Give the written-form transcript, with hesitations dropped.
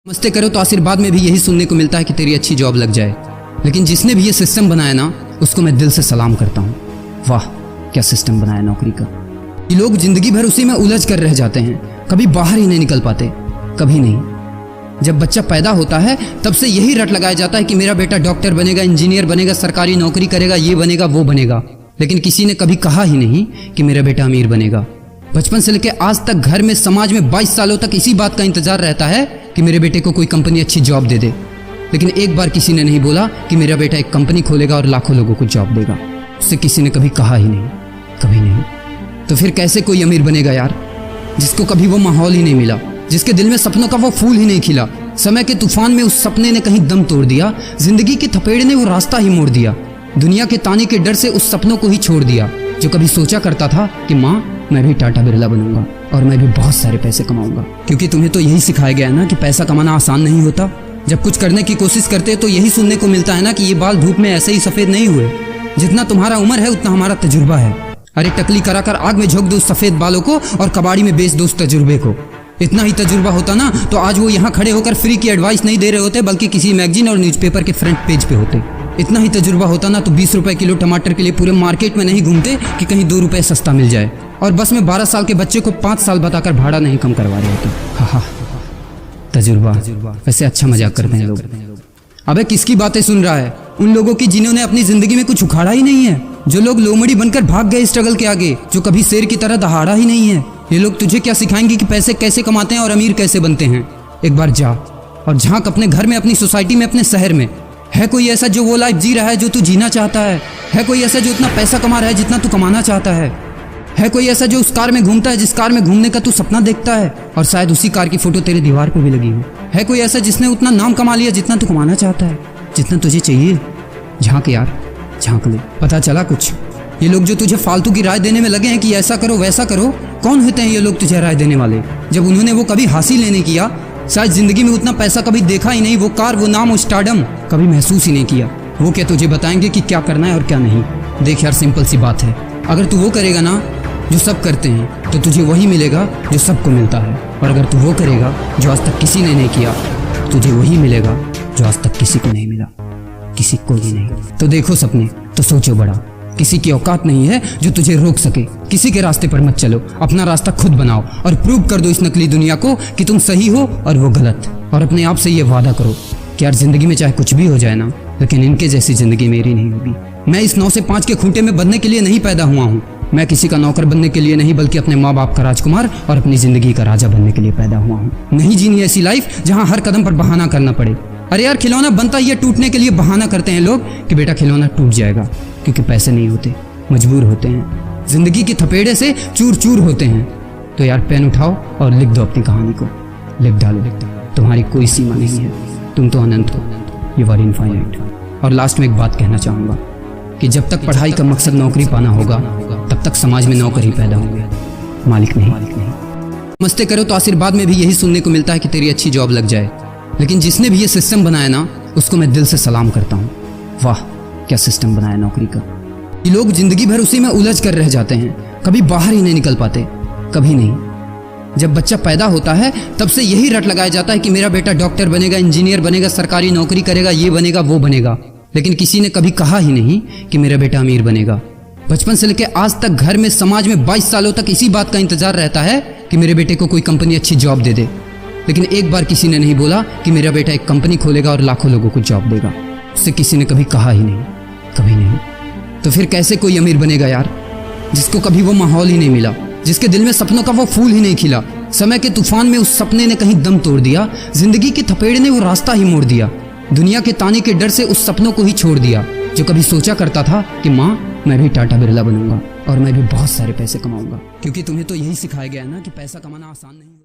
नमस्ते करो तो आशीर्वाद में भी यही सुनने को मिलता है कि तेरी अच्छी जॉब लग जाए। लेकिन जिसने भी ये सिस्टम बनाया ना, उसको मैं दिल से सलाम करता हूँ। वाह क्या सिस्टम बनाया नौकरी का। ये लोग जिंदगी भर उसी में उलझ कर रह जाते हैं, कभी बाहर ही नहीं निकल पाते, कभी नहीं। जब बच्चा पैदा होता है तब से यही रट लगाया जाता है कि मेरा बेटा डॉक्टर बनेगा, इंजीनियर बनेगा, सरकारी नौकरी करेगा, ये बनेगा वो बनेगा। लेकिन किसी ने कभी कहा ही नहीं कि मेरा बेटा अमीर बनेगा। बचपन से लेकर आज तक घर में, समाज में 22 सालों तक इसी बात का इंतजार रहता है कि मेरे बेटे को कोई कंपनी अच्छी जॉब दे दे। लेकिन एक बार किसी ने नहीं बोला कि मेरा बेटा एक कंपनी खोलेगा और लाखों लोगों को जॉब देगा। उससे किसी ने कभी कहा ही नहीं, कभी नहीं। तो फिर कैसे कोई अमीर बनेगा यार, जिसको कभी वो माहौल ही नहीं मिला, जिसके दिल में सपनों का वो फूल ही नहीं खिला। समय के तूफान में उस सपने ने कहीं दम तोड़ दिया, जिंदगी के थपेड़े ने वो रास्ता ही मोड़ दिया। दुनिया के ताने के डर से उस सपनों को ही छोड़ दिया जो कभी सोचा करता था कि माँ मैं भी टाटा बिरला बनूंगा और मैं भी बहुत सारे पैसे कमाऊंगा। क्योंकि तुम्हें तो यही सिखाया गया है ना कि पैसा कमाना आसान नहीं होता। जब कुछ करने की कोशिश करते तो यही सुनने को मिलता है ना कि ये बाल धूप में ऐसे ही सफेद नहीं हुए। जितना तुम्हारा उम्र है उतना हमारा तजुर्बा है। अरे टकली कराकर आग में झोंक दो उस सफेद बालों को और कबाड़ी में बेच दो उस तजुर्बे को। इतना ही तजुर्बा होता ना तो आज वो यहाँ खड़े होकर फ्री की एडवाइस नहीं दे रहे होते, बल्कि किसी मैगजीन और न्यूज़पेपर के फ्रंट पेज पे होते। इतना ही तजुर्बा होता ना तो 20 रुपए किलो टमाटर के लिए पूरे मार्केट में नहीं घूमते कि कहीं 2 रुपए सस्ता मिल जाए। और बस में 12 साल के बच्चे को 5 साल बताकर भाड़ा नहीं कम करवा रहे होते। हा तजुर्बा। वैसे अच्छा मजाक करते हैं लोग। अबे किसकी बातें सुन रहा है? उन लोगों की जिन्होंने अपनी जिंदगी में कुछ उखाड़ा ही नहीं है, जो लोग लोमड़ी बनकर भाग गए स्ट्रगल के आगे, जो कभी शेर की तरह दहाड़ा ही नहीं है। ये लोग तुझे क्या सिखाएंगे कि पैसे कैसे कमाते हैं और अमीर कैसे बनते हैं। एक बार जा और झांक अपने घर में, अपनी सोसाइटी में, अपने शहर में। है कोई ऐसा जो वो लाइफ जी रहा है जो तू जीना चाहता है? है कोई ऐसा जो उतना पैसा कमा रहा है जितना तू कमाना चाहता है? है कोई ऐसा जो उस कार में घूमता है जिस कार में घूमने का तू सपना देखता है और शायद उसी कार की फोटो तेरे दीवार पे भी लगी हो? है कोई ऐसा जिसने उतना नाम कमा लिया जितना तू कमाना चाहता है, जितना तुझे चाहिए? झांक यार, झांक ले, पता चला कुछ। ये लोग जो तुझे फालतू की राय देने में लगे हैं कि ऐसा करो वैसा करो, कौन होते हैं ये लोग तुझे राय देने वाले, जब उन्होंने वो कभी हासिल ही नहीं किया? शायद जिंदगी में उतना पैसा कभी देखा ही नहीं, वो कार, वो नाम, वो स्टारडम कभी महसूस ही नहीं किया। वो क्या तुझे बताएंगे कि क्या करना है और क्या नहीं? देख यार, सिंपल सी बात है, अगर तू वो करेगा ना जो सब करते हैं तो तुझे वही मिलेगा जो सबको मिलता है। और अगर तू वो करेगा जो आज तक किसी ने नहीं किया, तुझे वही मिलेगा जो आज तक किसी को नहीं मिला, किसी को भी नहीं। तो देखो सपने तो सोचो बड़ा। किसी की औकात नहीं है जो तुझे रोक सके। किसी के रास्ते पर मत चलो, अपना रास्ता खुद बनाओ और प्रूव कर दो इस नकली दुनिया को कि तुम सही हो और वो गलत। और अपने आप से ये वादा करो कि यार जिंदगी में चाहे कुछ भी हो जाए ना, लेकिन इनके जैसी जिंदगी मेरी नहीं होगी। मैं इस 9 से 5 के खूंटे में बंधने के लिए नहीं पैदा हुआ हूँ। मैं किसी का नौकर बनने के लिए नहीं, बल्कि अपने माँ बाप का राजकुमार और अपनी जिंदगी का राजा बनने के लिए पैदा हुआ हूँ। नहीं जीनी ऐसी लाइफ जहाँ हर कदम पर बहाना करना पड़े। अरे यार, खिलौना बनता ही है टूटने के लिए। बहाना करते हैं लोग कि बेटा खिलौना टूट जाएगा, क्योंकि पैसे नहीं होते, मजबूर होते हैं, जिंदगी के थपेड़े से चूर चूर होते हैं। तो यार पेन उठाओ और लिख दो अपनी कहानी को, लिख डालो। तुम्हारी कोई सीमा नहीं है, तुम तो अनंत हो, यू आर इनफाइनाइट। और लास्ट में एक बात कहना चाहूँगा कि जब तक पढ़ाई का मकसद नौकरी पाना होगा, तब तक समाज में नौकर ही पैदा होंगे, मालिक नहीं। नमस्ते करो तो आशीर्वाद में भी यही सुनने को मिलता है कि तेरी अच्छी जॉब लग जाए। लेकिन जिसने भी ये सिस्टम बनाया ना, उसको मैं दिल से सलाम करता हूँ। वाह क्या सिस्टम बनाया नौकरी का। ये लोग जिंदगी भर उसी में उलझ कर रह जाते हैं, कभी बाहर ही नहीं निकल पाते, कभी नहीं। जब बच्चा पैदा होता है तब से यही रट लगाया जाता है कि मेरा बेटा डॉक्टर बनेगा, इंजीनियर बनेगा, सरकारी नौकरी करेगा, ये बनेगा वो बनेगा। लेकिन किसी ने कभी कहा ही नहीं कि मेरा बेटा अमीर बनेगा। बचपन से लेकर आज तक घर में, समाज में 22 सालों तक इसी बात का इंतजार रहता है कि मेरे बेटे को कोई कंपनी अच्छी जॉब दे दे। लेकिन एक बार किसी ने नहीं बोला कि मेरा बेटा एक कंपनी खोलेगा और लाखों लोगों को जॉब देगा। उससे किसी ने कभी कहा ही नहीं, कभी नहीं। तो फिर कैसे कोई अमीर बनेगा यार, जिसको कभी वो माहौल ही नहीं मिला, जिसके दिल में सपनों का वो फूल ही नहीं खिला। समय के तूफान में उस सपने ने कहीं दम तोड़ दिया, जिंदगी के थपेड़े ने वो रास्ता ही मोड़ दिया। दुनिया के ताने के डर से उस सपनों को ही छोड़ दिया जो कभी सोचा करता था कि माँ मैं भी टाटा बिरला बनूंगा और मैं भी बहुत सारे पैसे कमाऊंगा। क्योंकि तुम्हें तो यही सिखाया गया है ना कि पैसा कमाना आसान नहीं।